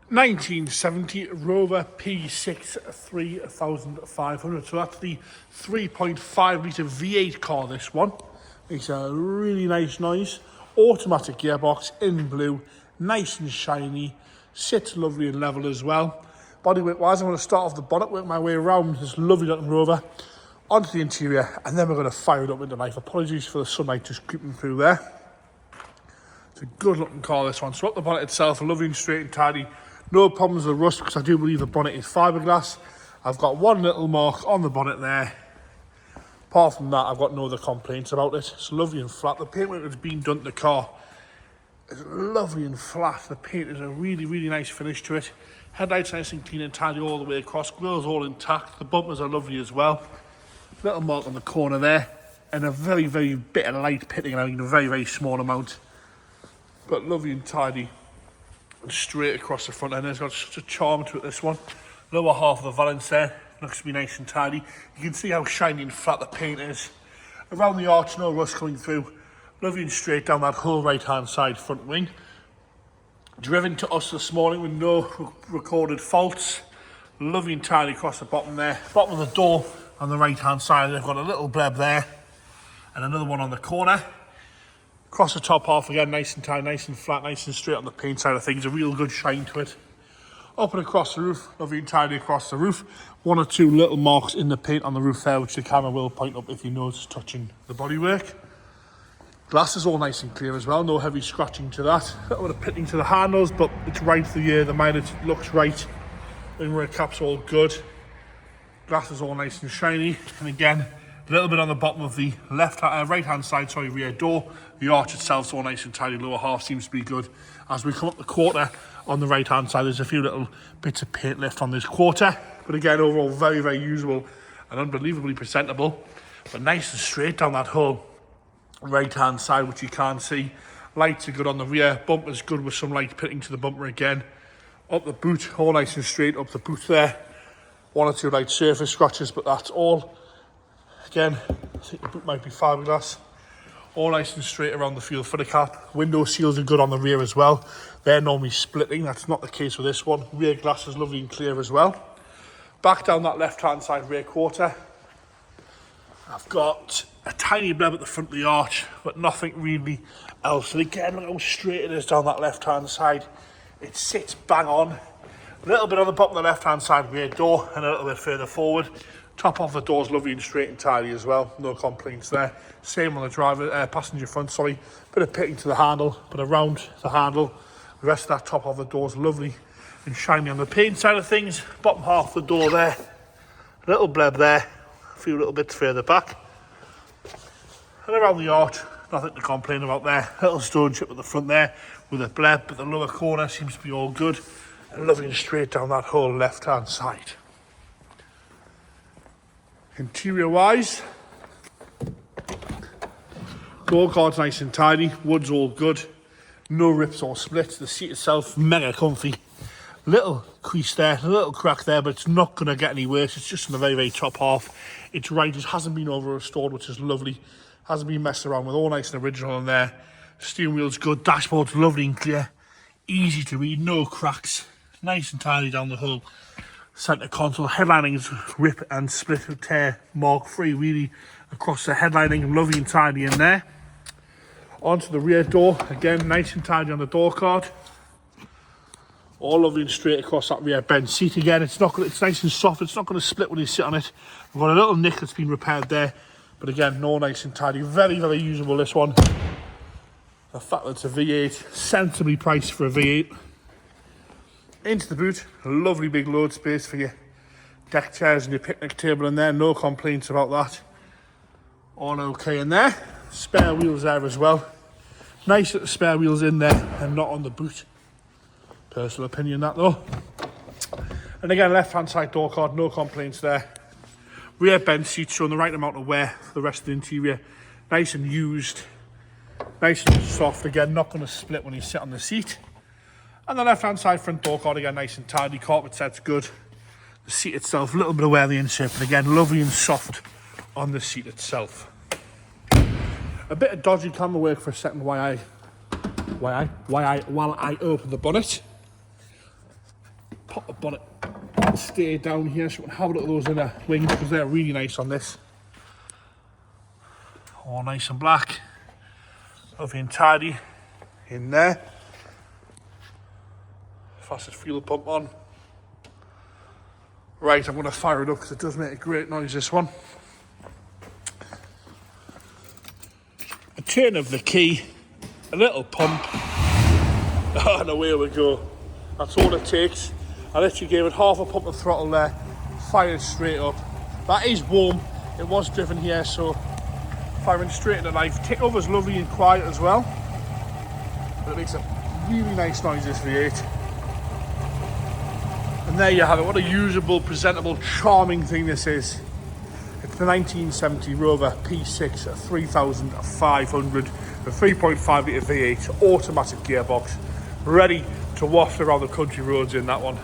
1970 Rover P6 3500. So that's the 3.5 litre V8 car, this one. Makes a really nice noise. Automatic gearbox in blue, nice and shiny. Sits lovely and level as well. Bodywork wise, I'm going to start off the bonnet, work my way around this lovely looking Rover onto the interior, and then we're going to fire it up into life. Apologies for the sunlight just creeping through there. It's a good looking car, this one. So up the bonnet itself, lovely and straight and tidy. No problems with rust, because I do believe the bonnet is fiberglass. I've got one little mark on the bonnet there. Apart from that, I've got no other complaints about it. It's lovely and flat. The paintwork that's been done to the car is lovely and flat. The paint is a really, really nice finish to it. Headlights nice and clean and tidy all the way across. Grills all intact. The bumpers are lovely as well. Little mark on the corner there. And a very, very bit of light pitting out in a very, very small amount. But lovely and tidy. Straight across the front end. It's got such a charm to it, this one. Lower half of the valance there looks to be nice and tidy. You can see how shiny and flat the paint is. Around the arch, no rust coming through. Lovely and straight down that whole right hand side front wing. Driven to us this morning with no recorded faults. Lovely and tidy across the bottom there. Bottom of the door on the right hand side, they've got a little bleb there and another one on the corner. Across the top half again, nice and tight, nice and flat, nice and straight on the paint side of things. A real good shine to it. Up and across the roof, lovely and tidy across the roof. One or two little marks in the paint on the roof there, which the camera will point up if you notice touching the bodywork. Glass is all nice and clear as well, no heavy scratching to that. A little bit of pitting to the handles, but it's right for the mileage looks right. The mirror cap's all good. Glass is all nice and shiny, and again, a little bit on the bottom of the right hand side, rear door. The arch itself's all nice and tidy, lower half seems to be good. As we come up the quarter on the right hand side, there's a few little bits of paint left on this quarter. But again, overall very, very usable and unbelievably presentable. But nice and straight down that whole right hand side, which you can't see. Lights are good on the rear, bumper's good with some light pitting to the bumper again. Up the boot, all nice and straight up the boot there. One or two light surface scratches, but that's all. Again, I think the boot might be fiberglass. All nice and straight around the fuel filler cap. Window seals are good on the rear as well. They're normally splitting. That's not the case with this one. Rear glass is lovely and clear as well. Back down that left-hand side rear quarter, I've got a tiny bleb at the front of the arch, but nothing really else. And again, look how straight it is down that left-hand side. It sits bang on. A little bit on the bottom of the left-hand side rear door and a little bit further forward. Top of the door's lovely and straight and tidy as well. No complaints there. Same on the passenger front, sorry. Bit of pitting to the handle, but around the handle, the rest of that top of the door's lovely and shiny on the paint side of things. Bottom half of the door there, a little bleb there, a few little bits further back. And around the arch, nothing to complain about there. Little stone chip at the front there with a bleb, but the lower corner seems to be all good. And lovely and straight down that whole left-hand side. Interior wise, door card's nice and tidy, wood's all good, no rips or splits. The seat itself, mega comfy. Little crease there, a little crack there, but it's not going to get any worse. It's just in the very, very top half. It's right, it hasn't been over restored, which is lovely. Hasn't been messed around with, all nice and original in there. Steering wheel's good, dashboard's lovely and clear. Easy to read, no cracks. Nice and tidy down the whole centre console. Headlining's rip and split tear mark free really across the headlining, lovely and tidy in there. Onto the rear door, again nice and tidy on the door card. All lovely and straight across that rear bench seat again. It's nice and soft, it's not going to split when you sit on it. We've got a little nick that's been repaired there, but again, no, nice and tidy. Very, very usable, this one. The fact that it's a V8, sensibly priced for a V8. Into the boot, a lovely big load space for your deck chairs and your picnic table in there. No complaints about that. All okay in there. Spare wheels there as well. Nice that the spare wheels in there and not on the boot. Personal opinion that though. And again, left-hand side door card, no complaints there. Rear bench seats showing the right amount of wear for the rest of the interior. Nice and used. Nice and soft. Again, not going to split when you sit on the seat. And the left-hand side front door card, again, nice and tidy. Carpet set's good. The seat itself, a little bit of wear the insert, but again, lovely and soft on the seat itself. A bit of dodgy camera work for a second while I open the bonnet. pop the bonnet stay down here so we can have a look at those inner wings because they're really nice on this. All nice and black. Lovely and tidy in there. Fastest fuel pump on. Right, I'm going to fire it up because it does make a great noise, this one. A turn of the key, a little pump, and away we go. That's all it takes. I literally gave it half a pump of throttle there, fired straight up. That is warm, it was driven here, so firing straight into life. Takeover's lovely and quiet as well, but it makes a really nice noise, this V8. And there you have it, what a usable, presentable, charming thing this is. It's the 1970 Rover P6 3500, the 3.5 litre V8 automatic gearbox, ready to waft around the country roads in that one.